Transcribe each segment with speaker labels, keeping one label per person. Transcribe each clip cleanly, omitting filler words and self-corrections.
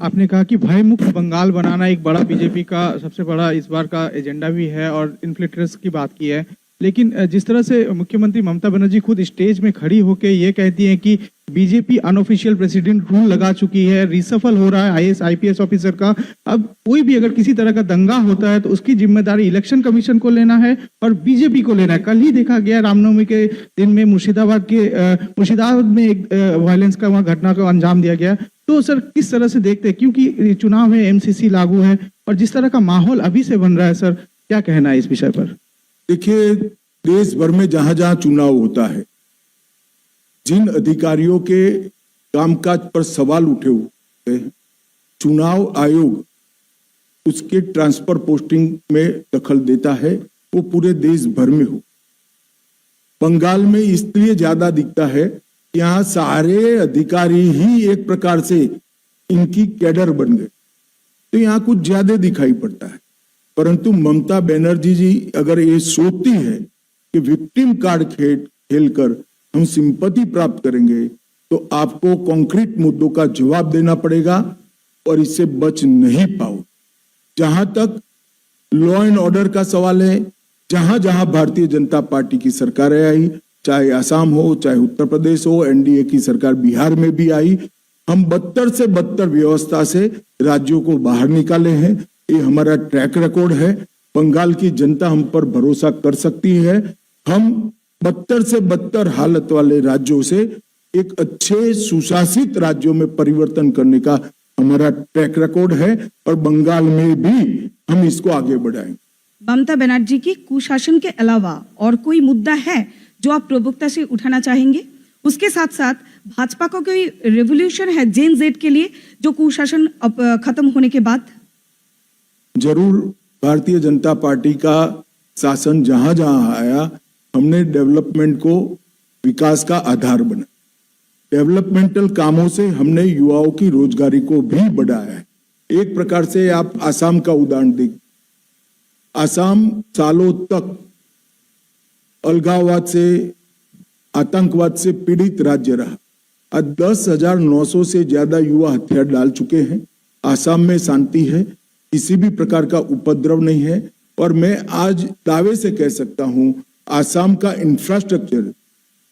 Speaker 1: आपने कहा कि भय मुक्त बंगाल बनाना एक बड़ा बीजेपी का सबसे बड़ा इस बार का एजेंडा भी है और इन्फ्लेक्टर्स की बात की है, लेकिन जिस तरह से मुख्यमंत्री ममता बनर्जी खुद स्टेज में खड़ी होकर ये कहती हैं कि बीजेपी अनऑफिशियल प्रेसिडेंट रूल लगा चुकी है, रिसफल हो रहा है आईएएस आईपीएस ऑफिसर का, अब कोई भी अगर किसी तरह का दंगा होता है तो उसकी जिम्मेदारी इलेक्शन कमीशन को लेना है और बीजेपी को लेना है। कल ही देखा गया रामनवमी के दिन में मुर्शिदाबाद में एक वायलेंस का वहां घटना को अंजाम दिया गया। तो सर किस तरह से देखते हैं, क्योंकि चुनाव है, एमसीसी लागू है और जिस तरह का माहौल अभी से बन रहा है, सर क्या कहना है इस विषय पर?
Speaker 2: देखिए, देश भर में जहां जहां चुनाव होता है, जिन अधिकारियों के कामकाज पर सवाल उठे हुए हैं, चुनाव आयोग उसके ट्रांसफर पोस्टिंग में दखल देता है, वो पूरे देश भर में हो। बंगाल में इसलिए ज्यादा दिखता है कि यहाँ सारे अधिकारी ही एक प्रकार से इनकी कैडर बन गए, तो यहाँ कुछ ज्यादा दिखाई पड़ता है। परंतु ममता बनर्जी जी अगर ये सोचती है कि विक्टिम कार्ड खेलकर हम सिंपैथी प्राप्त करेंगे, तो आपको कॉन्क्रीट मुद्दों का जवाब देना पड़ेगा और इससे बच नहीं पाओ। जहां तक लॉ एंड ऑर्डर का सवाल है, जहां जहां भारतीय जनता पार्टी की सरकारें आई, चाहे असम हो, चाहे उत्तर प्रदेश हो, एनडीए की सरकार बिहार में भी आई, हम बदतर से बदतर व्यवस्था से राज्यों को बाहर निकाले हैं। ये हमारा ट्रैक रिकॉर्ड है। बंगाल की जनता हम पर भरोसा कर सकती है। हम बदतर से बदतर हालत वाले राज्यों से एक अच्छे सुशासित राज्यों में परिवर्तन करने का हमारा ट्रैक रिकॉर्ड है और बंगाल में भी हम इसको आगे बढ़ाएंगे।
Speaker 3: ममता बनर्जी की कुशासन के अलावा और कोई मुद्दा है जो आप प्रवक्ता से उठाना चाहेंगे? उसके साथ साथ भाजपा का कोई रेवोल्यूशन है जेन जेड के लिए जो कुशासन खत्म होने के बाद?
Speaker 2: जरूर, भारतीय जनता पार्टी का शासन जहां जहां आया, हमने डेवलपमेंट को विकास का आधार बना। डेवलपमेंटल कामों से हमने युवाओं की रोजगारी को भी बढ़ाया है। एक प्रकार से आप आसाम का उदाहरण देखिए। आसाम सालों तक अलगाववाद से, आतंकवाद से पीड़ित राज्य रहा। आज 10,900 से ज्यादा युवा हथियार डाल चुके हैं। आसाम में शांति है, किसी भी प्रकार का उपद्रव नहीं है और मैं आज दावे से कह सकता हूं, आसाम का इंफ्रास्ट्रक्चर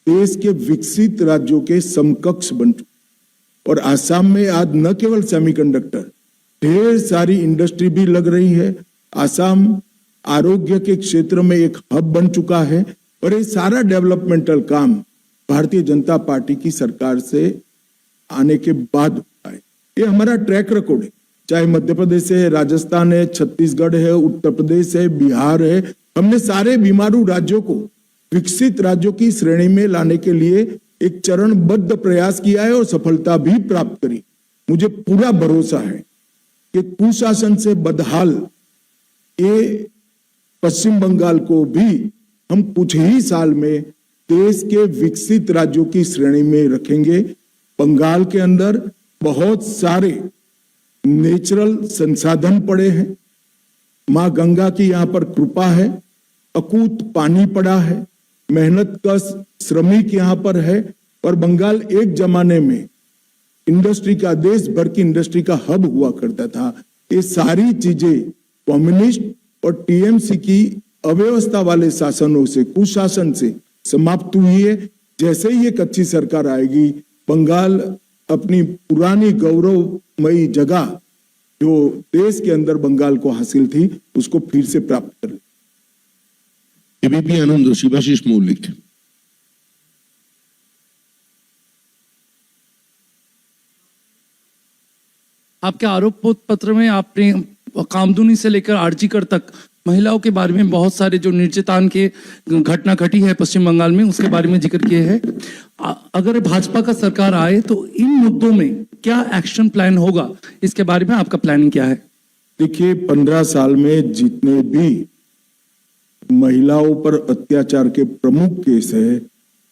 Speaker 2: देश के विकसित राज्यों के समकक्ष बन चुका और आसाम में आज न केवल सेमीकंडक्टर, ढेर सारी इंडस्ट्री भी लग रही है। आसाम आरोग्य के क्षेत्र में एक हब बन चुका है और ये सारा डेवलपमेंटल काम भारतीय जनता पार्टी की सरकार से आने के बाद हुआ है। ये हमारा ट्रैक रिकॉर्ड है, चाहे मध्य प्रदेश है, राजस्थान है, छत्तीसगढ़ है, उत्तर प्रदेश है, बिहार है। हमने सारे बीमारू राज्यों को विकसित राज्यों की श्रेणी में लाने के लिए एक चरणबद्ध प्रयास किया है और सफलता भी प्राप्त करी। मुझे पूरा भरोसा है कि कुशासन से बदहाल ये पश्चिम बंगाल को भी हम कुछ ही साल में देश के विकसित राज्यों की श्रेणी में रखेंगे। बंगाल के अंदर बहुत सारे नेचुरल संसाधन पड़े हैं, मां गंगा की यहाँ पर कृपा है, अकूत पानी पड़ा है, मेहनत का श्रमिक यहाँ पर है और बंगाल एक जमाने में इंडस्ट्री का, देश भर की इंडस्ट्री का हब हुआ करता था। ये सारी चीजें कम्युनिस्ट और टीएमसी की अव्यवस्था वाले शासनों से, कुशासन से समाप्त हुई है। जैसे ही एक अच्छी सरकार आएगी, बंगाल अपनी पुरानी गौरवमयी जगह जो देश के अंदर बंगाल को हासिल थी, उसको फिर से प्राप्त कर ले।
Speaker 4: एबीपी आनंद, शिवाशीष मौलिक।
Speaker 5: आपके आरोप पत्र में आपने कामदुनी से लेकर आर्जिकर तक महिलाओं के बारे में बहुत सारे जो निर्यातन के घटना घटी है पश्चिम बंगाल में, उसके बारे में जिक्र किए हैं। अगर भाजपा का सरकार आए तो इन मुद्दों में क्या एक्शन प्लान होगा, इसके बारे में आपका प्लानिंग क्या है?
Speaker 2: देखिए, 15 साल में जितने भी महिलाओं पर अत्याचार के प्रमुख केस है,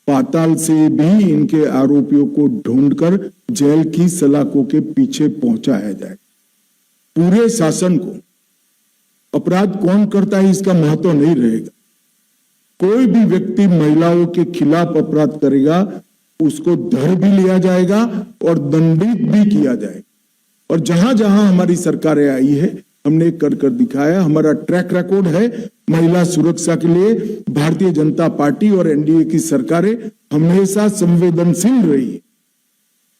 Speaker 2: पाताल से भी इनके आरोपियों को ढूंढकर जेल की सलाखों के पीछे पहुंचाया जाए। पूरे शासन को अपराध कौन करता है इसका महत्व नहीं रहेगा। कोई भी व्यक्ति महिलाओं के खिलाफ अपराध करेगा, उसको धर भी लिया जाएगा और दंडित भी किया जाएगा। और जहां जहां हमारी सरकारें आई है हमने कर कर दिखाया। हमारा ट्रैक रिकॉर्ड है महिला सुरक्षा के लिए। भारतीय जनता पार्टी और एनडीए की सरकारें हमेशा संवेदनशील रही है।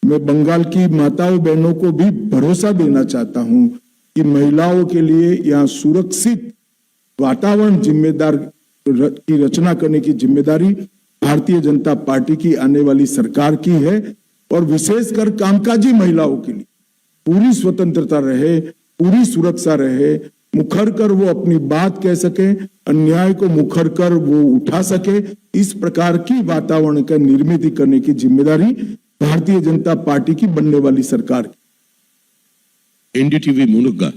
Speaker 2: मैं बंगाल की माताओं बहनों को भी भरोसा देना चाहता हूं कि महिलाओं के लिए यहाँ सुरक्षित वातावरण की रचना करने की जिम्मेदारी भारतीय जनता पार्टी की आने वाली सरकार की है। और विशेषकर कामकाजी महिलाओं के लिए पूरी स्वतंत्रता रहे, पूरी सुरक्षा रहे, मुखर कर वो अपनी बात कह सके, अन्याय को मुखर कर वो उठा सके, इस प्रकार की वातावरण का निर्मित करने की जिम्मेदारी भारतीय जनता पार्टी की बनने वाली सरकार की।
Speaker 4: एनडीटीवी मुनुग्गा।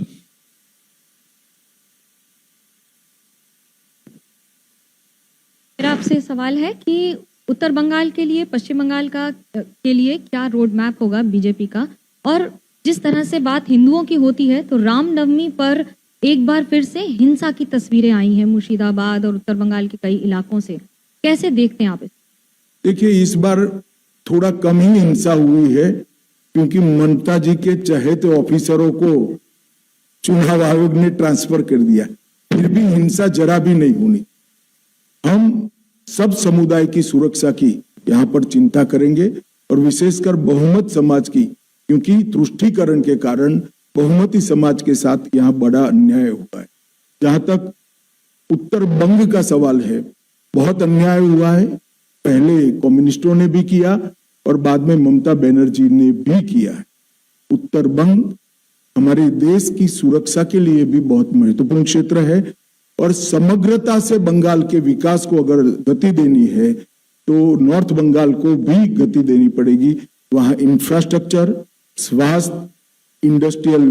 Speaker 6: मेरा आपसे सवाल है कि उत्तर बंगाल के लिए, पश्चिम बंगाल के लिए क्या रोड मैप होगा बीजेपी का? और जिस तरह से बात हिंदुओं की होती है तो रामनवमी पर एक बार फिर से हिंसा की तस्वीरें आई हैं मुर्शिदाबाद और उत्तर बंगाल के कई इलाकों से, कैसे देखते हैं आप इस?
Speaker 2: देखिए, इस बार थोड़ा कम ही हिंसा हुई है क्योंकि ममता जी के चहेते ऑफिसरों को चुनाव आयोग ने ट्रांसफर कर दिया। फिर भी हिंसा जरा भी नहीं होनी। हम सब समुदाय की सुरक्षा की यहाँ पर चिंता करेंगे और विशेषकर बहुमत समाज की, क्योंकि तुष्टीकरण के कारण बहुमती समाज के साथ यहाँ बड़ा अन्याय हुआ है। जहां तक उत्तर बंग का सवाल है, बहुत अन्याय हुआ है। पहले कम्युनिस्टों ने भी किया और बाद में ममता बनर्जी ने भी किया है। उत्तर बंग हमारे देश की सुरक्षा के लिए भी बहुत महत्वपूर्ण क्षेत्र है और समग्रता से बंगाल के विकास को अगर गति देनी है तो नॉर्थ बंगाल को भी गति देनी पड़ेगी। वहां इंफ्रास्ट्रक्चर, स्वास्थ्य, इंडस्ट्रियल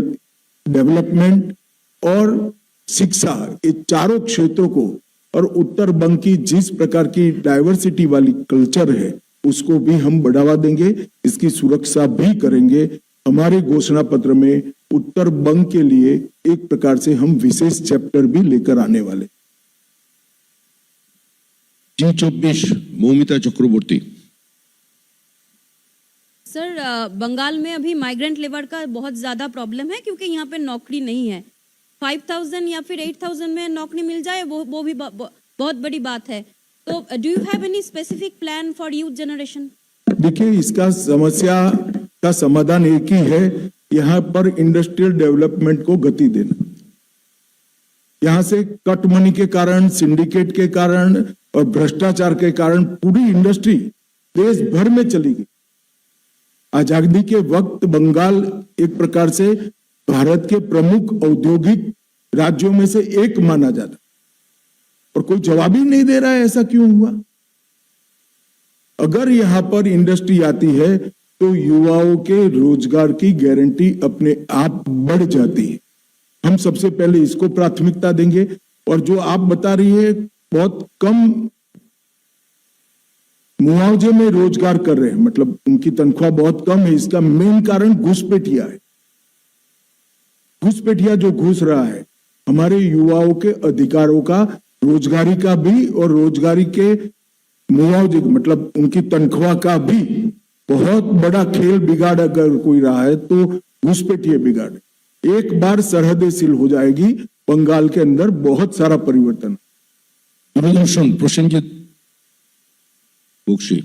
Speaker 2: डेवलपमेंट और शिक्षा, ये चारों क्षेत्रों को, और उत्तर बंग की जिस प्रकार की डाइवर्सिटी वाली कल्चर है उसको भी हम बढ़ावा देंगे, इसकी सुरक्षा भी करेंगे। हमारे घोषणा पत्र में उत्तर बंग के लिए एक प्रकार से हम विशेष चैप्टर भी लेकर आने वाले।
Speaker 4: G24 मौमिता चक्रवर्ती।
Speaker 7: सर, बंगाल में अभी माइग्रेंट लेबर का बहुत ज़्यादा प्रॉब्लम है क्योंकि यहाँ पे नौकरी नहीं है। 5,000 या फिर 8,000 में नौकरी मिल जाए वो भी बहुत बड़ी बात है। तो do you have any specific plan for youth generation?
Speaker 2: देखिए, इसका समस्या का समाधान एक ही है, यहाँ पर इंडस्ट्रियल डेवलपमेंट को गति देना। यहाँ से कट मनी के कारण, सिंडिकेट के कारण और भ्रष्टाचार के कारण पूरी इंडस्ट्री देश भर में चली गई। आजादी के वक्त बंगाल एक प्रकार से भारत के प्रमुख औद्योगिक राज्यों में से एक माना जाता और कोई जवाब ही नहीं दे रहा है ऐसा क्यों हुआ। अगर यहां पर इंडस्ट्री आती है तो युवाओं के रोजगार की गारंटी अपने आप बढ़ जाती है। हम सबसे पहले इसको प्राथमिकता देंगे। और जो आप बता रही है बहुत कम मुआवजे में रोजगार कर रहे हैं, मतलब उनकी तनख्वाह बहुत कम है, इसका मेन कारण घुसपैठिया है। घुसपैठिया जो घुस रहा है हमारे युवाओं के अधिकारों का, रोजगारी का भी और रोजगारी के मुआवजे मतलब उनकी तनख्वाह का भी बहुत बड़ा खेल बिगाड़ अगर कोई रहा है तो घुसपैठिया बिगाड़। एक बार सरहदें सील हो जाएगी, बंगाल के अंदर बहुत सारा परिवर्तन।
Speaker 4: दूरदर्शन प्रसेनजीत बख्शी।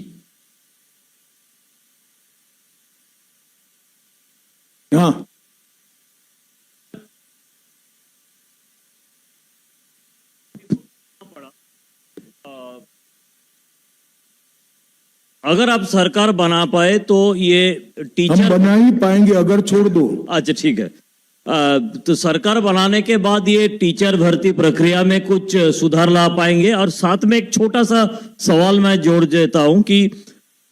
Speaker 2: हाँ,
Speaker 8: अगर आप सरकार बना पाए तो ये
Speaker 2: हम
Speaker 8: टीचर
Speaker 2: बना ही पाएंगे अगर छोड़ दो।
Speaker 8: अच्छा, ठीक है। तो सरकार बनाने के बाद ये टीचर भर्ती प्रक्रिया में कुछ सुधार ला पाएंगे? और साथ में एक छोटा सा सवाल मैं जोड़ देता हूं कि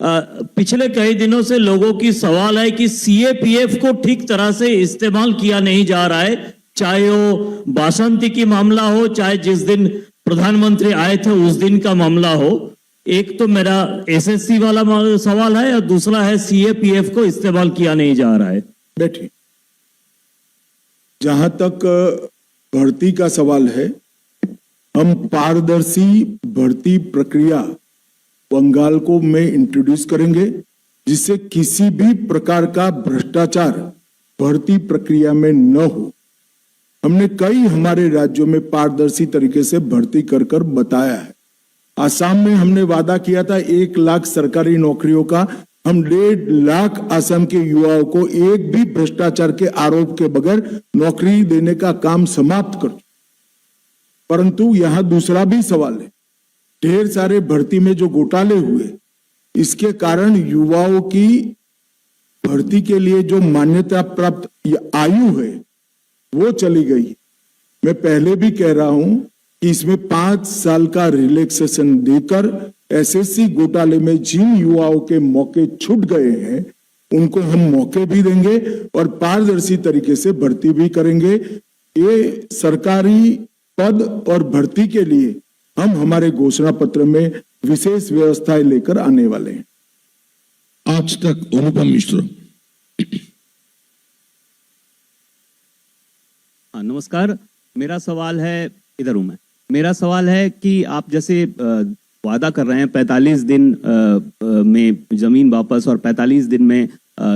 Speaker 8: पिछले कई दिनों से लोगों की सवाल है कि सीएपीएफ को ठीक तरह से इस्तेमाल किया नहीं जा रहा है, चाहे वो बासंती की मामला हो, चाहे जिस दिन प्रधानमंत्री आए थे उस दिन का मामला हो। एक तो मेरा एसएससी वाला सवाल है और दूसरा है सीएपीएफ को इस्तेमाल किया नहीं जा रहा है।
Speaker 2: बैठिए। जहां तक भर्ती का सवाल है, हम पारदर्शी भर्ती प्रक्रिया बंगाल को में इंट्रोड्यूस करेंगे जिससे किसी भी प्रकार का भ्रष्टाचार भर्ती प्रक्रिया में न हो। हमने कई हमारे राज्यों में पारदर्शी तरीके से भर्ती कर कर बताया है। आसाम में हमने वादा किया था 1 लाख सरकारी नौकरियों का, हम 1.5 लाख आसाम के युवाओं को एक भी भ्रष्टाचार के आरोप के बगैर नौकरी देने का काम समाप्त कर। परंतु यहां दूसरा भी सवाल है, ढेर सारे भर्ती में जो घोटाले हुए, इसके कारण युवाओं की भर्ती के लिए जो मान्यता प्राप्त आयु है वो चली गई। मैं पहले भी कह रहा हूं कि इसमें 5 साल का रिलैक्सेशन देकर एसएससी घोटाले में जिन युवाओं के मौके छूट गए हैं उनको हम मौके भी देंगे और पारदर्शी तरीके से भर्ती भी करेंगे। ये सरकारी पद और भर्ती के लिए हम हमारे घोषणा पत्र में विशेष व्यवस्थाएं लेकर आने वाले हैं।
Speaker 4: आज तक अनुपम मिश्र।
Speaker 9: नमस्कार, मेरा सवाल है, इधर हूं मैं। मेरा सवाल है कि आप जैसे वादा कर रहे हैं 45 दिन में जमीन वापस और 45 दिन में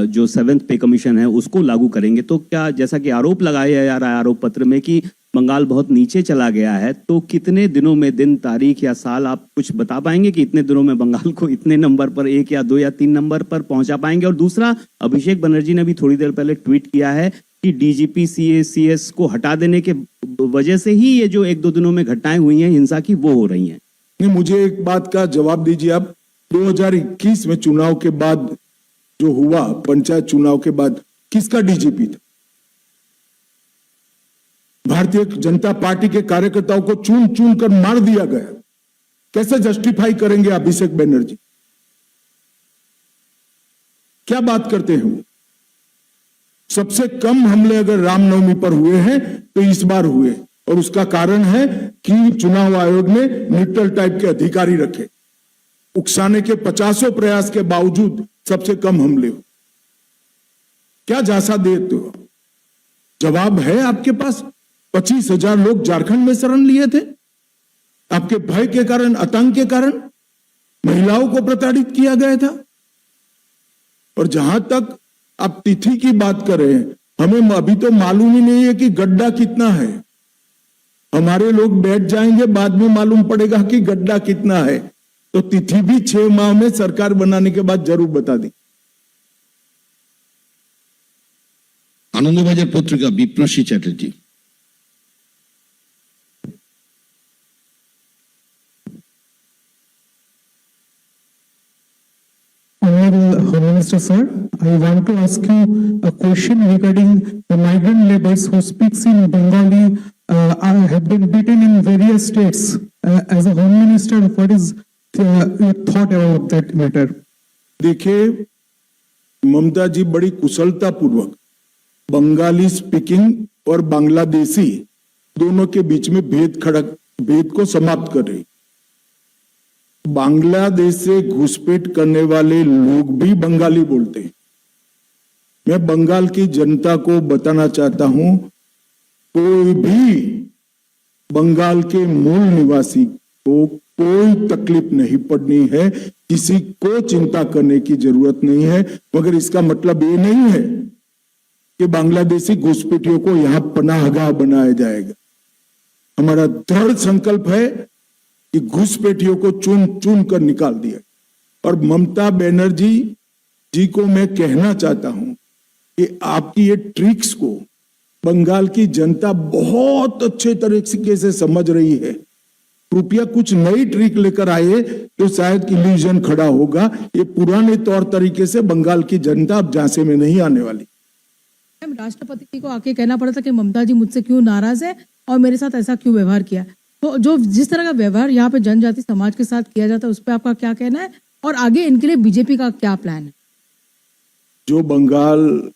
Speaker 9: जो 7th पे कमीशन है उसको लागू करेंगे, तो क्या जैसा कि आरोप लगाया जा रहा है आरोप पत्र में कि बंगाल बहुत नीचे चला गया है, तो कितने दिनों में, दिन, तारीख या साल आप कुछ बता पाएंगे कि इतने दिनों में बंगाल को इतने नंबर पर, 1 या 2 या 3 नंबर पर पहुंचा पाएंगे? और दूसरा, अभिषेक बनर्जी ने भी थोड़ी देर पहले ट्वीट किया है कि डीजीपी CACS को हटा देने के वजह से ही ये जो 1-2 दिनों में घटनाएं हुई हैं हिंसा की, वो हो रही हैं।
Speaker 2: मुझे एक बात का जवाब दीजिए आप, 2021 में चुनाव के बाद जो हुआ, पंचायत चुनाव के बाद किसका डीजीपी था? भारतीय जनता पार्टी के कार्यकर्ताओं को चुन चुन कर मार दिया गया। कैसे जस्टिफाई करेंगे अभिषेक बनर्जी? क्या बात करते हैं? सबसे कम हमले अगर रामनवमी पर हुए हैं तो इस बार हुए, और उसका कारण है कि चुनाव आयोग ने न्यूट्रल टाइप के अधिकारी रखे। उकसाने के 50 प्रयास के बावजूद सबसे कम हमले हो। क्या झांसा देते हो? जवाब है आपके पास? 25,000 लोग झारखंड में शरण लिए थे आपके भय के कारण, आतंक के कारण। महिलाओं को प्रताड़ित किया गया था। और जहां तक आप तिथि की बात कर रहे हैं, हमें अभी तो मालूम ही नहीं है कि गड्ढा कितना है। हमारे लोग बैठ जाएंगे, बाद में मालूम पड़ेगा कि गड्ढा कितना है। तो तिथि भी 6 माह में सरकार बनाने के बाद जरूर बता दी।
Speaker 4: आनंदबाजार पत्रिका विप्रसी Chatterjee.
Speaker 10: Honorable Home Minister Sir, I want to ask you a question regarding the migrant laborers who speaks in Bengali have been beaten in various states. As a Home Minister, what is your thought about that matter?
Speaker 2: देखिए, ममता जी बड़ी कुशलता पूर्वक Bengali speaking और बांग्लादेशी दोनों के बीच में भेद को समाप्त कर रही। बांग्लादेश से घुसपैठ करने वाले लोग भी बंगाली बोलते हैं। मैं बंगाल की जनता को बताना चाहता हूं, कोई भी बंगाल के मूल निवासी को कोई तकलीफ नहीं पड़नी है, किसी को चिंता करने की जरूरत नहीं है। मगर इसका मतलब ये नहीं है कि बांग्लादेशी घुसपैठियों को यहां पनाहगाह बनाया जाएगा। हमारा दृढ़ संकल्प है कि घुसपैठियों को चुन चुन कर निकाल दिया। और ममता बनर्जी जी को मैं कहना चाहता हूं कि आपकी ये ट्रिक्स को बंगाल की जनता बहुत अच्छे तरीके से समझ रही है। कृपया कुछ नई ट्रिक लेकर आए तो शायद इल्यूजन खड़ा होगा। ये पुराने तौर तरीके से बंगाल की जनता अब झांसे में नहीं आने वाली।
Speaker 11: राष्ट्रपति को आके कहना पड़ा था कि ममता जी मुझसे क्यों नाराज है और मेरे साथ ऐसा क्यों व्यवहार किया। तो जो जिस तरह का व्यवहार यहाँ पे जनजाति समाज के साथ किया जाता है उस पर आपका क्या कहना है, और आगे इनके लिए बीजेपी का क्या प्लान है? जो
Speaker 2: बंगाल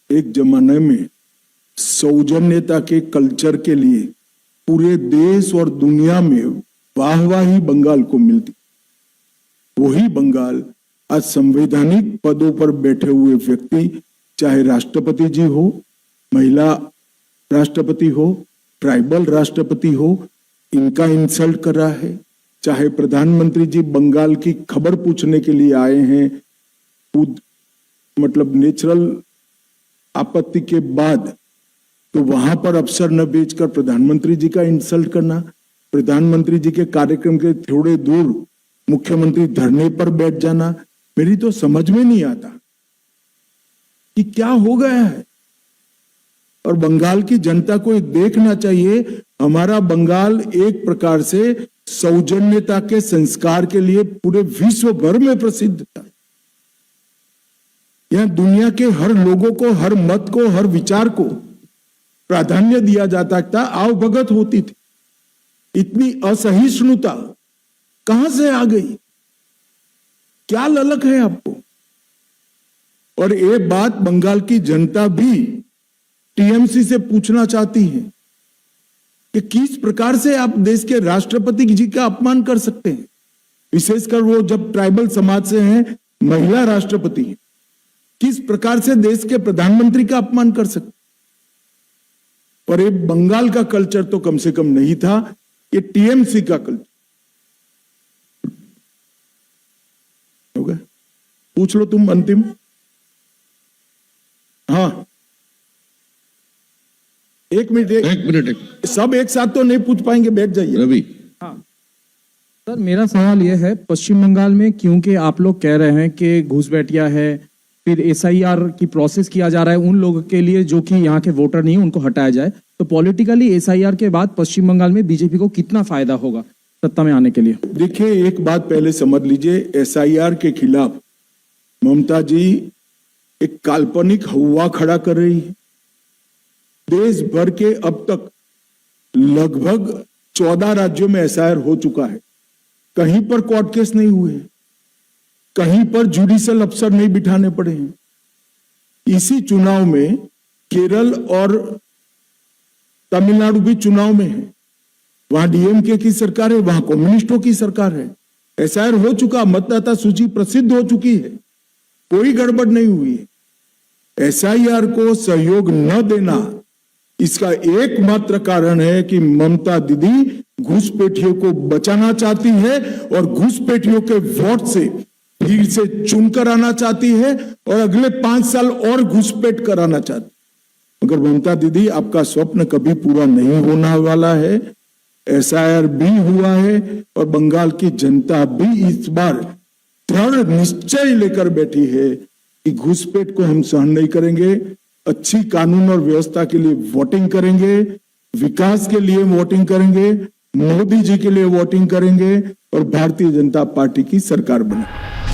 Speaker 2: एक जमाने में सौजन्यता के कल्चर के लिए पूरे देश और दुनिया में वाहवाही बंगाल को मिलती, वही बंगाल आज संवैधानिक पदों पर बैठे हुए व्यक्ति, चाहे राष्ट्रपति जी हो, महिला राष्ट्रपति हो, ट्राइबल राष्ट्रपति हो, इनका इंसल्ट कर रहा है। चाहे प्रधानमंत्री जी बंगाल की खबर पूछने के लिए आए हैं, खुद मतलब नेचुरल आपत्ति के बाद तो वहां पर अफसर न भेजकर प्रधानमंत्री जी का इंसल्ट करना, प्रधानमंत्री जी के कार्यक्रम के थोड़े दूर मुख्यमंत्री धरने पर बैठ जाना, मेरी तो समझ में नहीं आता कि क्या हो गया है। और बंगाल की जनता को देखना चाहिए, हमारा बंगाल एक प्रकार से सौजन्यता के संस्कार के लिए पूरे विश्व भर में प्रसिद्ध था। यहां दुनिया के हर लोगों को, हर मत को, हर विचार को प्राधान्य दिया जाता था, आवभगत होती थी। इतनी असहिष्णुता कहां से आ गई? क्या ललक है आपको? और ये बात बंगाल की जनता भी टीएमसी से पूछना चाहती है कि किस प्रकार से आप देश के राष्ट्रपति जी का अपमान कर सकते हैं, विशेषकर वो जब ट्राइबल समाज से हैं, महिला राष्ट्रपति हैं। किस प्रकार से देश के प्रधानमंत्री का अपमान कर सकते? पर ये बंगाल का कल्चर तो कम से कम नहीं था, ये टीएमसी का कल्चर हो गया। पूछ लो तुम अंतिम। हाँ, एक मिनट, सब एक साथ तो नहीं पूछ पाएंगे, बैठ जाइए।
Speaker 4: रवि,
Speaker 12: सर मेरा सवाल यह है, पश्चिम बंगाल में क्योंकि आप लोग कह रहे हैं कि घुसपैठिया है, फिर एसआईआर की प्रोसेस किया जा रहा है उन लोगों के लिए जो कि यहाँ के वोटर नहीं है उनको हटाया जाए, तो पॉलिटिकली एसआईआर के बाद पश्चिम बंगाल में बीजेपी को कितना फायदा होगा सत्ता में आने के लिए?
Speaker 2: देखिए, एक बात पहले समझ लीजिए, एसआईआर के खिलाफ ममता जी एक काल्पनिक हवा खड़ा कर रही है। देश भर के अब तक लगभग 14 राज्यों में एसआईआर हो चुका है, कहीं पर कोर्ट केस नहीं हुए, कहीं पर जुडिशियल अफसर नहीं बिठाने पड़े हैं। इसी चुनाव में केरल और तमिलनाडु भी चुनाव में है, वहां डीएमके की सरकार है, वहां कम्युनिस्टों की सरकार है। एसआईआर हो चुका, मतदाता सूची प्रसिद्ध हो चुकी है, कोई गड़बड़ नहीं हुई है। एसआईआर को सहयोग न देना इसका एकमात्र कारण है कि ममता दीदी घुसपैठियों को बचाना चाहती है और घुसपैठियों के वोट से फिर से चुनकर आना चाहती है और अगले 5 साल और घुसपैठ कराना चाहती। मगर ममता दीदी, आपका स्वप्न कभी पूरा नहीं होने वाला है। एसआईआर भी हुआ है और बंगाल की जनता भी इस बार दृढ़ निश्चय लेकर बैठी है कि घुसपैठ को हम सहन नहीं करेंगे। अच्छी कानून और व्यवस्था के लिए वोटिंग करेंगे, विकास के लिए वोटिंग करेंगे, मोदी जी के लिए वोटिंग करेंगे और भारतीय जनता पार्टी की सरकार बनाएंगे।